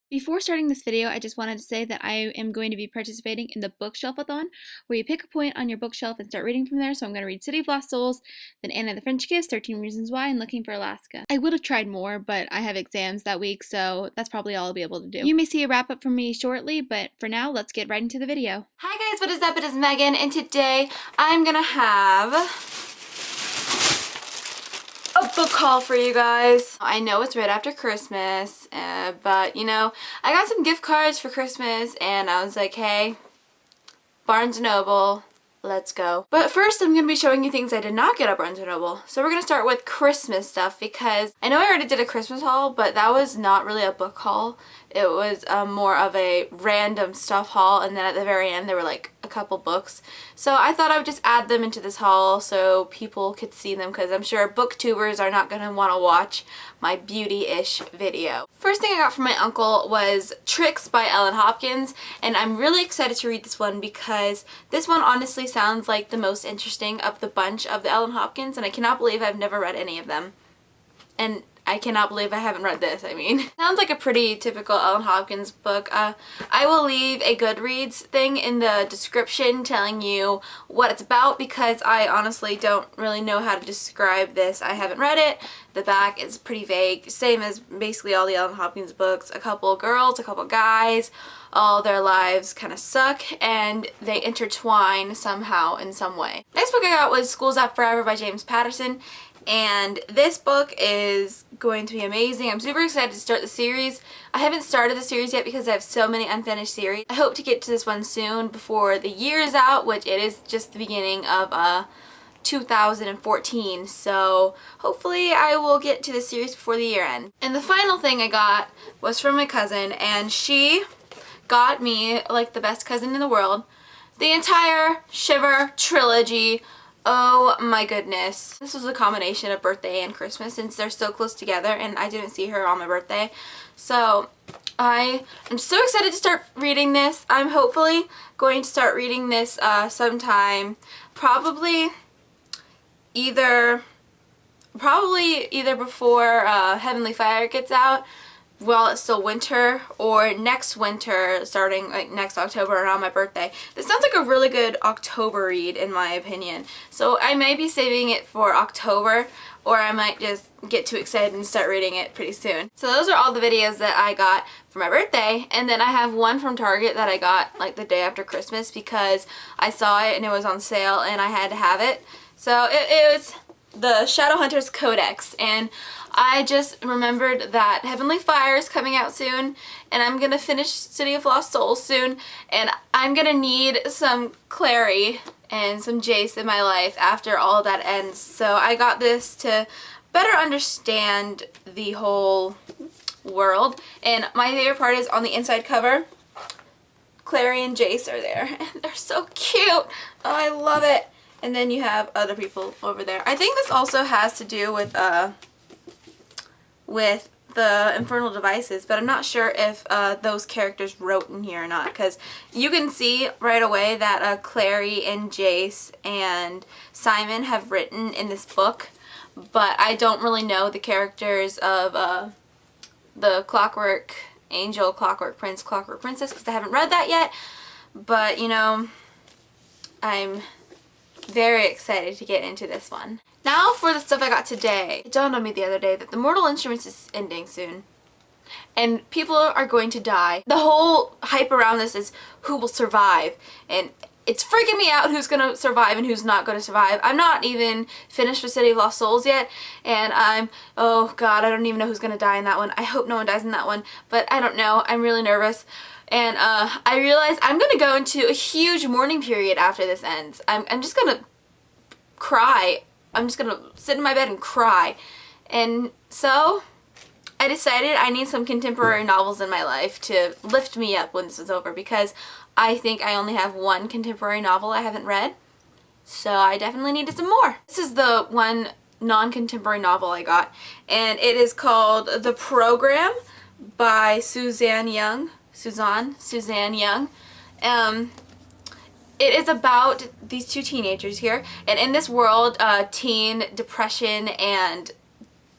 Before starting this video, I just wanted to say that I am going to be participating in the BookShelf-A-Thon, where you pick a point on your bookshelf and start reading from there. So I'm going to read City of Lost Souls, then Anna the French Kiss, 13 Reasons Why, and Looking for Alaska. I would have tried more, but I have exams that week, so that's probably all I'll be able to do. You may see a wrap-up from me shortly, but for now, let's get right into the video. Hi guys, what is up? It is Megan, and today I'm gonna have a book haul for you guys. I know it's right after Christmas, but you know, I got some gift cards for Christmas and I was like, hey, Barnes & Noble, let's go. But first I'm going to be showing you things I did not get at Barnes & Noble. So we're going to start with Christmas stuff because I know I already did a Christmas haul, but that was not really a book haul. It was more of a random stuff haul, and then at the very end there were like a couple books. So I thought I would just add them into this haul so people could see them, because I'm sure booktubers are not going to want to watch my beauty-ish video. First thing I got from my uncle was Tricks by Ellen Hopkins, and I'm really excited to read this one because this one honestly sounds like the most interesting of the bunch of the Ellen Hopkins, and I cannot believe I've never read any of them. And I cannot believe I haven't read this, I mean. Sounds like a pretty typical Ellen Hopkins book. I will leave a Goodreads thing in the description telling you what it's about because I honestly don't really know how to describe this. I haven't read it. The back is pretty vague, same as basically all the Ellen Hopkins books. A couple girls, a couple guys, all their lives kind of suck and they intertwine somehow in some way. Next book I got was School's Out Forever by James Patterson. And this book is going to be amazing. I'm super excited to start the series. I haven't started the series yet because I have so many unfinished series. I hope to get to this one soon before the year is out, which it is just the beginning of 2014. So hopefully I will get to the series before the year end. And the final thing I got was from my cousin, and she got me, like the best cousin in the world, the entire Shiver trilogy. Oh my goodness. This was a combination of birthday and Christmas since they're so close together and I didn't see her on my birthday. So I am so excited to start reading this. I'm hopefully going to start reading this sometime, probably either before Heavenly Fire gets out, while it's still winter, or next winter starting like next October around my birthday. This sounds like a really good October read in my opinion. So I may be saving it for October, or I might just get too excited and start reading it pretty soon. So those are all the videos that I got for my birthday, and then I have one from Target that I got like the day after Christmas because I saw it and it was on sale and I had to have it. So it was the Shadowhunters Codex, and I just remembered that Heavenly Fire is coming out soon, and I'm gonna finish City of Lost Souls soon, and I'm gonna need some Clary and some Jace in my life after all that ends. So I got this to better understand the whole world, and my favorite part is on the inside cover, Clary and Jace are there, and they're so cute. Oh, I love it. And then you have other people over there. I think this also has to do with the Infernal Devices, but I'm not sure if those characters wrote in here or not, because you can see right away that Clary and Jace and Simon have written in this book, but I don't really know the characters of the Clockwork Angel, Clockwork Prince, Clockwork Princess, because I haven't read that yet. But you know, I'm very excited to get into this one. Now for the stuff I got today. It dawned on me the other day that the Mortal Instruments is ending soon, and people are going to die. The whole hype around this is who will survive, and it's freaking me out who's gonna survive and who's not gonna survive. I'm not even finished with City of Lost Souls yet, and oh god, I don't even know who's gonna die in that one. I hope no one dies in that one, but I don't know. I'm really nervous. And I realized I'm going to go into a huge mourning period after this ends. I'm just going to cry. I'm just going to sit in my bed and cry. And so I decided I need some contemporary novels in my life to lift me up when this is over, because I think I only have one contemporary novel I haven't read. So I definitely needed some more. This is the one non-contemporary novel I got, and it is called The Program by Suzanne Young. It is about these two teenagers here, and in this world, teen depression and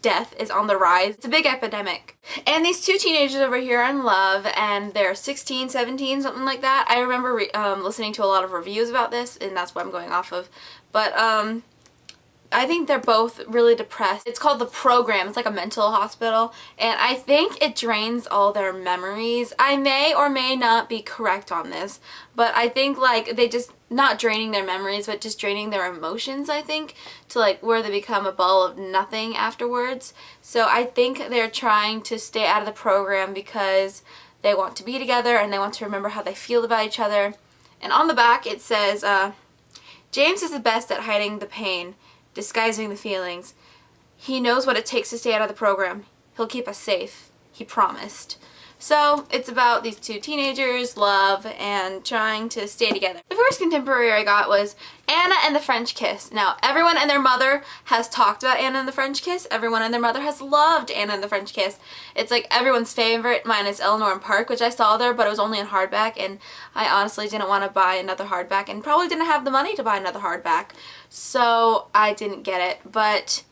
death is on the rise. It's a big epidemic. And these two teenagers over here are in love, and they're 16, 17, something like that. I remember listening to a lot of reviews about this, and that's what I'm going off of. But I think they're both really depressed. It's called The Program. It's like a mental hospital, and I think it drains all their memories. I may or may not be correct on this, but I think like they just, not draining their memories, but just draining their emotions, I think, to like where they become a ball of nothing afterwards. So I think they're trying to stay out of the program because they want to be together and they want to remember how they feel about each other. And on the back it says, James is the best at hiding the pain, disguising the feelings. He knows what it takes to stay out of the program. He'll keep us safe. He promised. So it's about these two teenagers, love, and trying to stay together. The first contemporary I got was Anna and the French Kiss. Now, everyone and their mother has talked about Anna and the French Kiss. Everyone and their mother has loved Anna and the French Kiss. It's like everyone's favorite, minus Eleanor and Park, which I saw there, but it was only in hardback, and I honestly didn't want to buy another hardback and probably didn't have the money to buy another hardback. So I didn't get it, but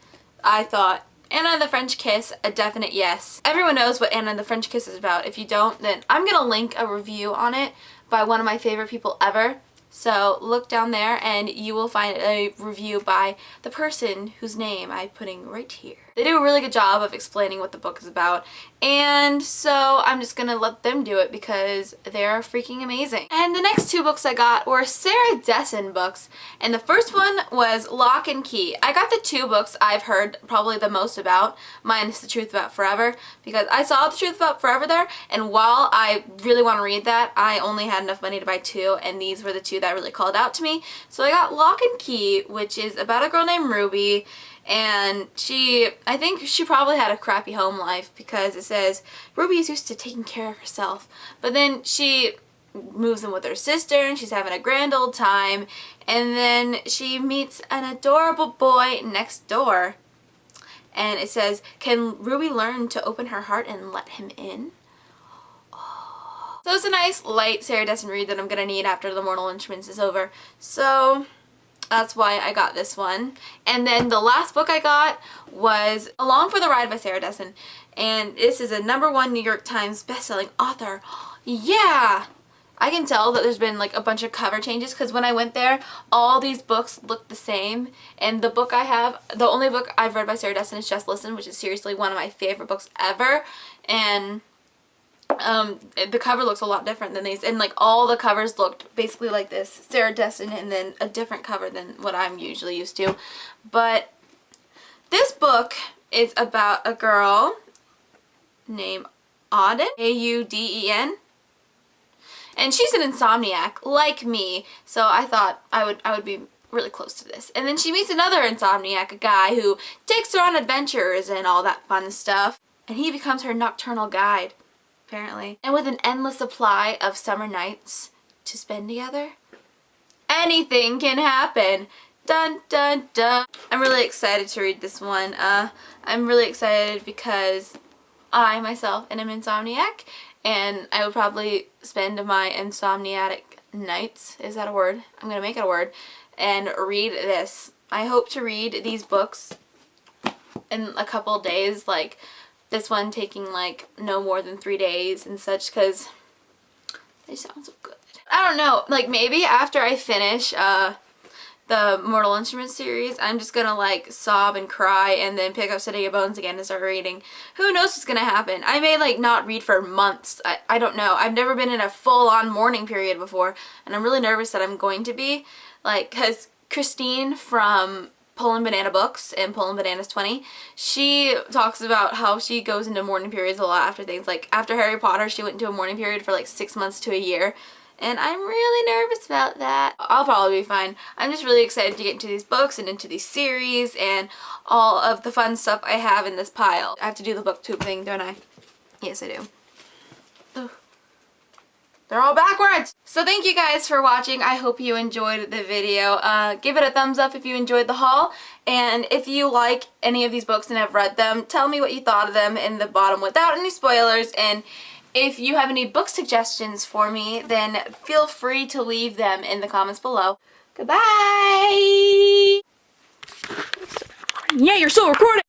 I thought Anna and the French Kiss, a definite yes. Everyone knows what Anna and the French Kiss is about. If you don't, then I'm going to link a review on it by one of my favorite people ever. So look down there and you will find a review by the person whose name I'm putting right here. They do a really good job of explaining what the book is about, and so I'm just gonna let them do it because they're freaking amazing. And the next two books I got were Sarah Dessen books, and the first one was Lock and Key. I got the two books I've heard probably the most about, minus The Truth About Forever, because I saw The Truth About Forever there, and while I really want to read that, I only had enough money to buy two, and these were the two that really called out to me. So I got Lock and Key, which is about a girl named Ruby, and I think she probably had a crappy home life because it says Ruby is used to taking care of herself, but then she moves in with her sister and she's having a grand old time, and then she meets an adorable boy next door, and it says, can Ruby learn to open her heart and let him in? So it's a nice light Sarah Dessen read that I'm gonna need after the Mortal Instruments is over. So that's why I got this one. And then the last book I got was Along for the Ride by Sarah Dessen. And this is a #1 New York Times bestselling author. Yeah! I can tell that there's been like a bunch of cover changes because when I went there, all these books look the same. And the book I have, the only book I've read by Sarah Dessen is Just Listen, which is seriously one of my favorite books ever. And the cover looks a lot different than these, and like all the covers looked basically like this, Sarah Dessen, and then a different cover than what I'm usually used to. But this book is about a girl named Auden, A-U-D-E-N, and she's an insomniac like me, so I thought I would be really close to this. And then she meets another insomniac, a guy who takes her on adventures and all that fun stuff, and he becomes her nocturnal guide, apparently. And with an endless supply of summer nights to spend together, anything can happen. Dun dun dun. I'm really excited to read this one. I'm really excited because I myself am an insomniac, and I would probably spend my insomniatic nights, is that a word? I'm gonna make it a word, and read this. I hope to read these books in a couple days, like this one taking like no more than 3 days and such, because they sound so good. I don't know, like maybe after I finish the Mortal Instruments series, I'm just gonna like sob and cry and then pick up City of Bones again and start reading. Who knows what's gonna happen? I may like not read for months. I don't know. I've never been in a full-on mourning period before, and I'm really nervous that I'm going to be, like, because Christine from Pull and Banana Books and Pull and Bananas 20, she talks about how she goes into mourning periods a lot after things. Like after Harry Potter, she went into a mourning period for like 6 months to a year, and I'm really nervous about that. I'll probably be fine. I'm just really excited to get into these books and into these series and all of the fun stuff I have in this pile. I have to do the booktube thing, don't I? Yes, I do. Ugh. They're all backwards! So thank you guys for watching. I hope you enjoyed the video. Give it a thumbs up if you enjoyed the haul. And if you like any of these books and have read them, tell me what you thought of them in the bottom without any spoilers. And if you have any book suggestions for me, then feel free to leave them in the comments below. Goodbye! Yeah, you're still recording!